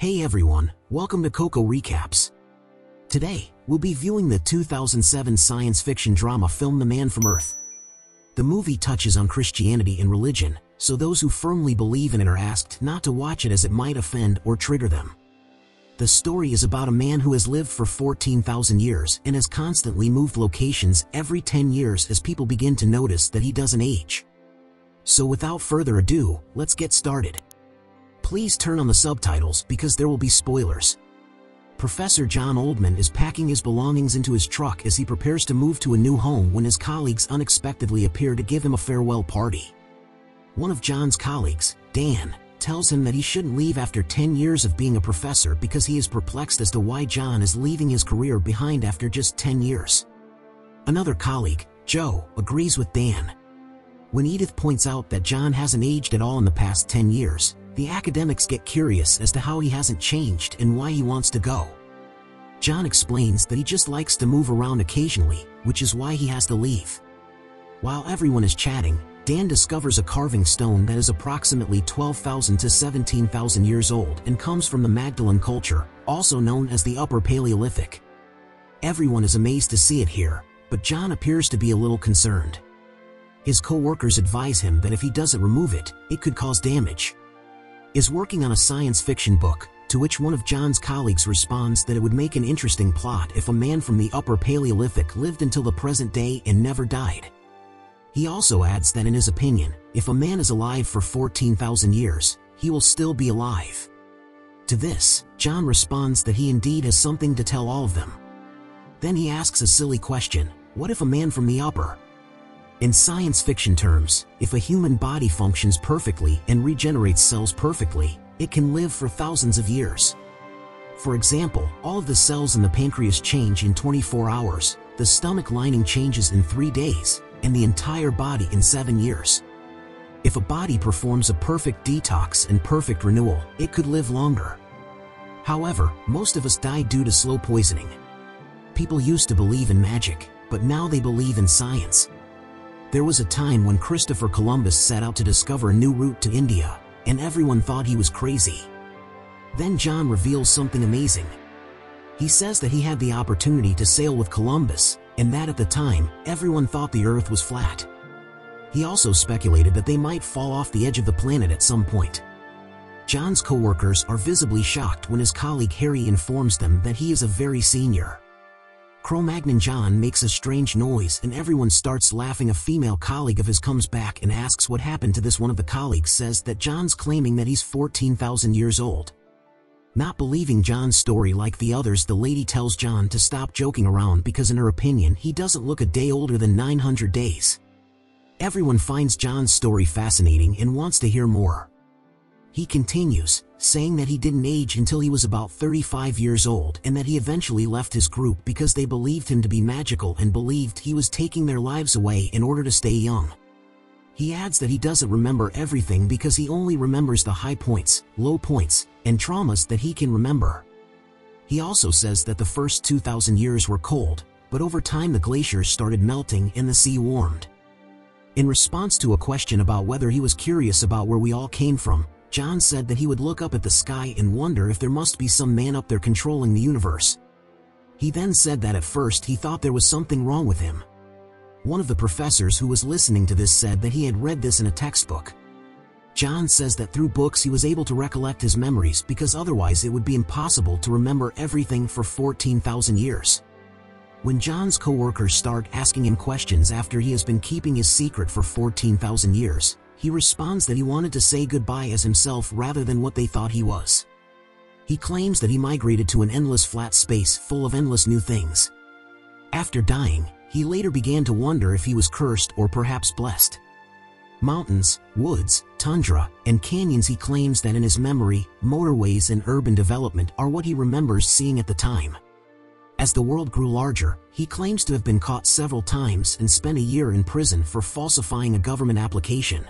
Hey everyone, welcome to Coco Recaps. Today, we'll be viewing the 2007 science fiction drama film The Man from Earth. The movie touches on Christianity and religion, so those who firmly believe in it are asked not to watch it as it might offend or trigger them. The story is about a man who has lived for 14,000 years and has constantly moved locations every 10 years as people begin to notice that he doesn't age. So without further ado, let's get started. Please turn on the subtitles because there will be spoilers. Professor John Oldman is packing his belongings into his truck as he prepares to move to a new home when his colleagues unexpectedly appear to give him a farewell party. One of John's colleagues, Dan, tells him that he shouldn't leave after 10 years of being a professor because he is perplexed as to why John is leaving his career behind after just 10 years. Another colleague, Joe, agrees with Dan. When Edith points out that John hasn't aged at all in the past 10 years, the academics get curious as to how he hasn't changed and why he wants to go. John explains that he just likes to move around occasionally, which is why he has to leave. While everyone is chatting, Dan discovers a carving stone that is approximately 12,000 to 17,000 years old and comes from the Magdalene culture, also known as the Upper Paleolithic. Everyone is amazed to see it here, but John appears to be a little concerned. His co-workers advise him that if he doesn't remove it, it could cause damage. Is working on a science fiction book, to which one of John's colleagues responds that it would make an interesting plot if a man from the Upper Paleolithic lived until the present day and never died. He also adds that in his opinion, if a man is alive for 14,000 years, he will still be alive. To this, John responds that he indeed has something to tell all of them. Then he asks a silly question: what if a man from the upper? In science fiction terms, if a human body functions perfectly and regenerates cells perfectly, it can live for thousands of years. For example, all of the cells in the pancreas change in 24 hours, the stomach lining changes in 3 days, and the entire body in 7 years. If a body performs a perfect detox and perfect renewal, it could live longer. However, most of us die due to slow poisoning. People used to believe in magic, but now they believe in science. There was a time when Christopher Columbus set out to discover a new route to India, and everyone thought he was crazy. Then John reveals something amazing. He says that he had the opportunity to sail with Columbus, and that at the time, everyone thought the Earth was flat. He also speculated that they might fall off the edge of the planet at some point. John's co-workers are visibly shocked when his colleague Harry informs them that he is a very senior. Cro-Magnon John makes a strange noise and everyone starts laughing. A female colleague of his comes back and asks what happened to this. One of the colleagues says that John's claiming that he's 14,000 years old. Not believing John's story like the others, the lady tells John to stop joking around because in her opinion he doesn't look a day older than 900 days. Everyone finds John's story fascinating and wants to hear more. He continues, saying that he didn't age until he was about 35 years old and that he eventually left his group because they believed him to be magical and believed he was taking their lives away in order to stay young. He adds that he doesn't remember everything because he only remembers the high points, low points, and traumas that he can remember. He also says that the first 2,000 years were cold, but over time the glaciers started melting and the sea warmed. In response to a question about whether he was curious about where we all came from, John said that he would look up at the sky and wonder if there must be some man up there controlling the universe. He then said that at first he thought there was something wrong with him. One of the professors who was listening to this said that he had read this in a textbook. John says that through books he was able to recollect his memories because otherwise it would be impossible to remember everything for 14,000 years. When John's co-workers start asking him questions after he has been keeping his secret for 14,000 years, he responds that he wanted to say goodbye as himself rather than what they thought he was. He claims that he migrated to an endless flat space full of endless new things. After dying, he later began to wonder if he was cursed or perhaps blessed. Mountains, woods, tundra, and canyons. He claims that in his memory, motorways and urban development are what he remembers seeing at the time. As the world grew larger, he claims to have been caught several times and spent a year in prison for falsifying a government application.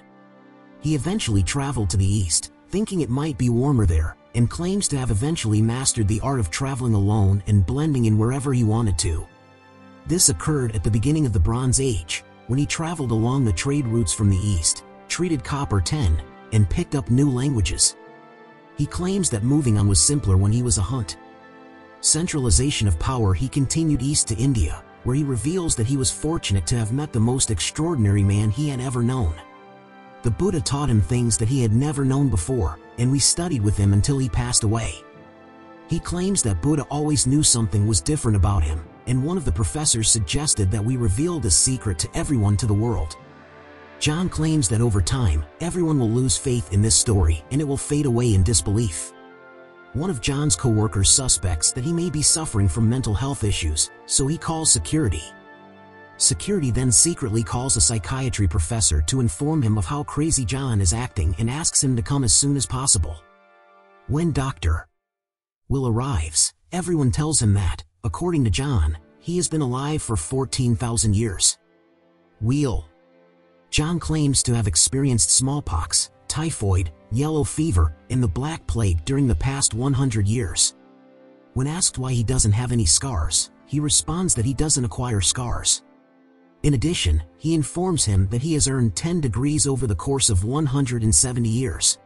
He eventually traveled to the east, thinking it might be warmer there, and claims to have eventually mastered the art of traveling alone and blending in wherever he wanted to. This occurred at the beginning of the Bronze Age, when he traveled along the trade routes from the east, treated copper tin, and picked up new languages. He claims that moving on was simpler when he was a hunt. Centralization of power. He continued east to India, where he reveals that he was fortunate to have met the most extraordinary man he had ever known. The Buddha taught him things that he had never known before, and we studied with him until he passed away. He claims that Buddha always knew something was different about him, and one of the professors suggested that we reveal this secret to everyone to the world. John claims that over time, everyone will lose faith in this story and it will fade away in disbelief. One of John's co-workers suspects that he may be suffering from mental health issues, so he calls security. Security then secretly calls a psychiatry professor to inform him of how crazy John is acting and asks him to come as soon as possible. When Dr. Will arrives, everyone tells him that, according to John, he has been alive for 14,000 years. John claims to have experienced smallpox, typhoid, yellow fever, and the Black Plague during the past 100 years. When asked why he doesn't have any scars, he responds that he doesn't acquire scars. In addition, he informs him that he has earned 10 degrees over the course of 170 years.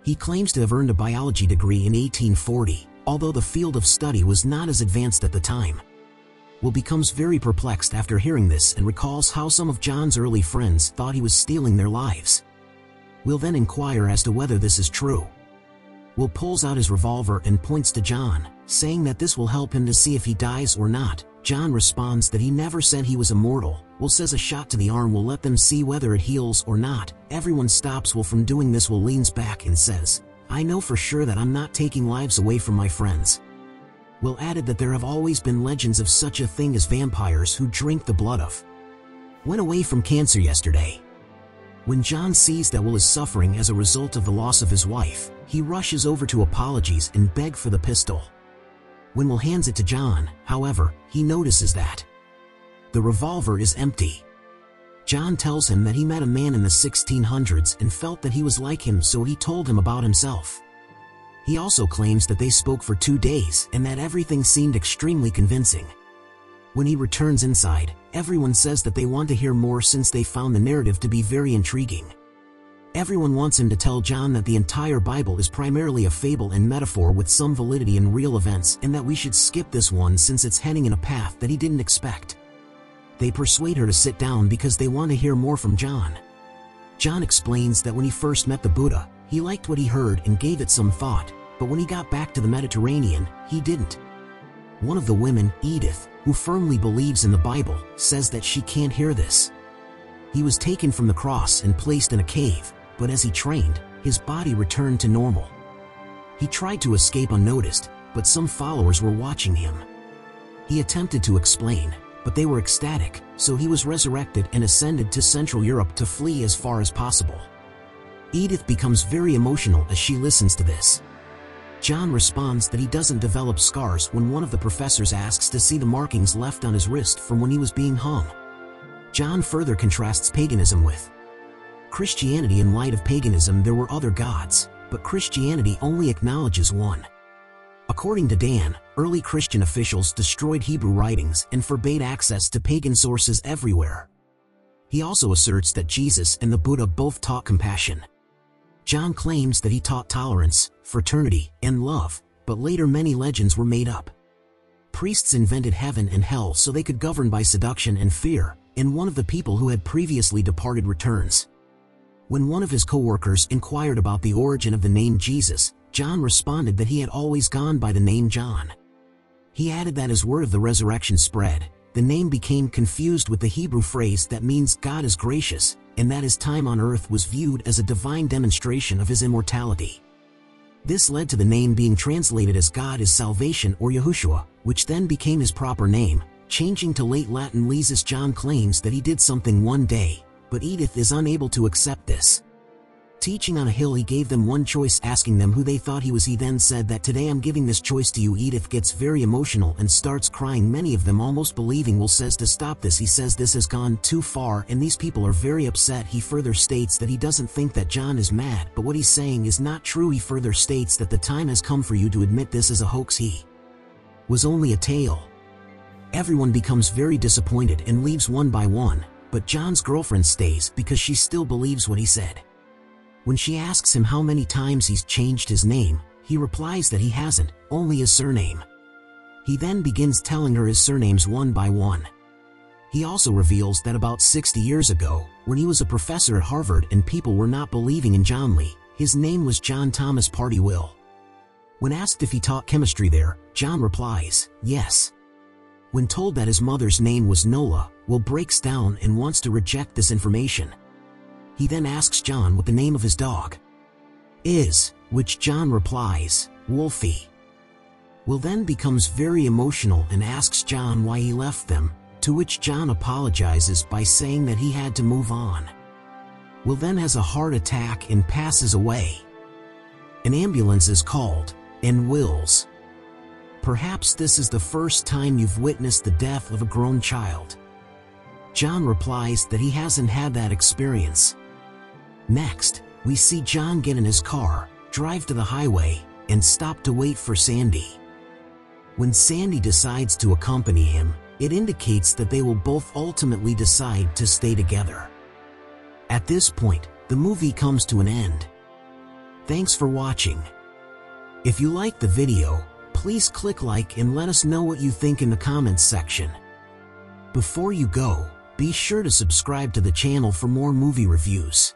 He claims to have earned a biology degree in 1840, although the field of study was not as advanced at the time. Will becomes very perplexed after hearing this and recalls how some of John's early friends thought he was stealing their lives. Will then inquire as to whether this is true. Will pulls out his revolver and points to John, saying that this will help him to see if he dies or not. John responds that he never said he was immortal. Will says a shot to the arm will let them see whether it heals or not. Everyone stops Will from doing this. Will leans back and says, "I know for sure that I'm not taking lives away from my friends." Will added that there have always been legends of such a thing as vampires who drink the blood of. Went away from cancer yesterday. When John sees that Will is suffering as a result of the loss of his wife, he rushes over to apologize and beg for the pistol. When Will hands it to John, however, he notices that the revolver is empty. John tells him that he met a man in the 1600s and felt that he was like him, so he told him about himself. He also claims that they spoke for 2 days and that everything seemed extremely convincing. When he returns inside, everyone says that they want to hear more since they found the narrative to be very intriguing. Everyone wants him to tell John that the entire Bible is primarily a fable and metaphor with some validity in real events, and that we should skip this one since it's heading in a path that he didn't expect. They persuade her to sit down because they want to hear more from John. John explains that when he first met the Buddha, he liked what he heard and gave it some thought, but when he got back to the Mediterranean, he didn't. One of the women, Edith, who firmly believes in the Bible, says that she can't hear this. He was taken from the cross and placed in a cave, but as he trained, his body returned to normal. He tried to escape unnoticed, but some followers were watching him. He attempted to explain, but they were ecstatic, so he was resurrected and ascended to Central Europe to flee as far as possible. Edith becomes very emotional as she listens to this. John responds that he doesn't develop scars when one of the professors asks to see the markings left on his wrist from when he was being hung. John further contrasts paganism with Christianity. In light of paganism, there were other gods, but Christianity only acknowledges one. According to Dan, early Christian officials destroyed Hebrew writings and forbade access to pagan sources everywhere. He also asserts that Jesus and the Buddha both taught compassion. John claims that he taught tolerance, fraternity, and love, but later many legends were made up. Priests invented heaven and hell so they could govern by seduction and fear, and one of the people who had previously departed returns. When one of his co-workers inquired about the origin of the name Jesus, John responded that he had always gone by the name John. He added that as word of the resurrection spread, the name became confused with the Hebrew phrase that means God is gracious, and that his time on earth was viewed as a divine demonstration of his immortality. This led to the name being translated as God is salvation or Yahushua, which then became his proper name, changing to late Latin Lesus. John claims that he did something one day, but Edith is unable to accept this. Teaching on a hill, he gave them one choice, asking them who they thought he was. He then said that today I'm giving this choice to you. Edith gets very emotional and starts crying, many of them almost believing. Will says to stop this. He says this has gone too far and these people are very upset. He further states that he doesn't think that John is mad, but what he's saying is not true. He further states that the time has come for you to admit this is a hoax. He was only a tale. Everyone becomes very disappointed and leaves one by one, but John's girlfriend stays because she still believes what he said. When she asks him how many times he's changed his name, he replies that he hasn't, only his surname. He then begins telling her his surnames one by one. He also reveals that about 60 years ago, when he was a professor at Harvard and people were not believing in John Lee, his name was John Thomas Party Will. When asked if he taught chemistry there, John replies, yes. When told that his mother's name was Nola, Will breaks down and wants to reject this information. He then asks John what the name of his dog is, which John replies, Wolfie. Will then becomes very emotional and asks John why he left them, to which John apologizes by saying that he had to move on. Will then has a heart attack and passes away. An ambulance is called, and Will's. Perhaps this is the first time you've witnessed the death of a grown child. John replies that he hasn't had that experience. Next, we see John get in his car, drive to the highway, and stop to wait for Sandy. When Sandy decides to accompany him, it indicates that they will both ultimately decide to stay together. At this point, the movie comes to an end. Thanks for watching. If you liked the video, please click like and let us know what you think in the comments section. Before you go, be sure to subscribe to the channel for more movie reviews.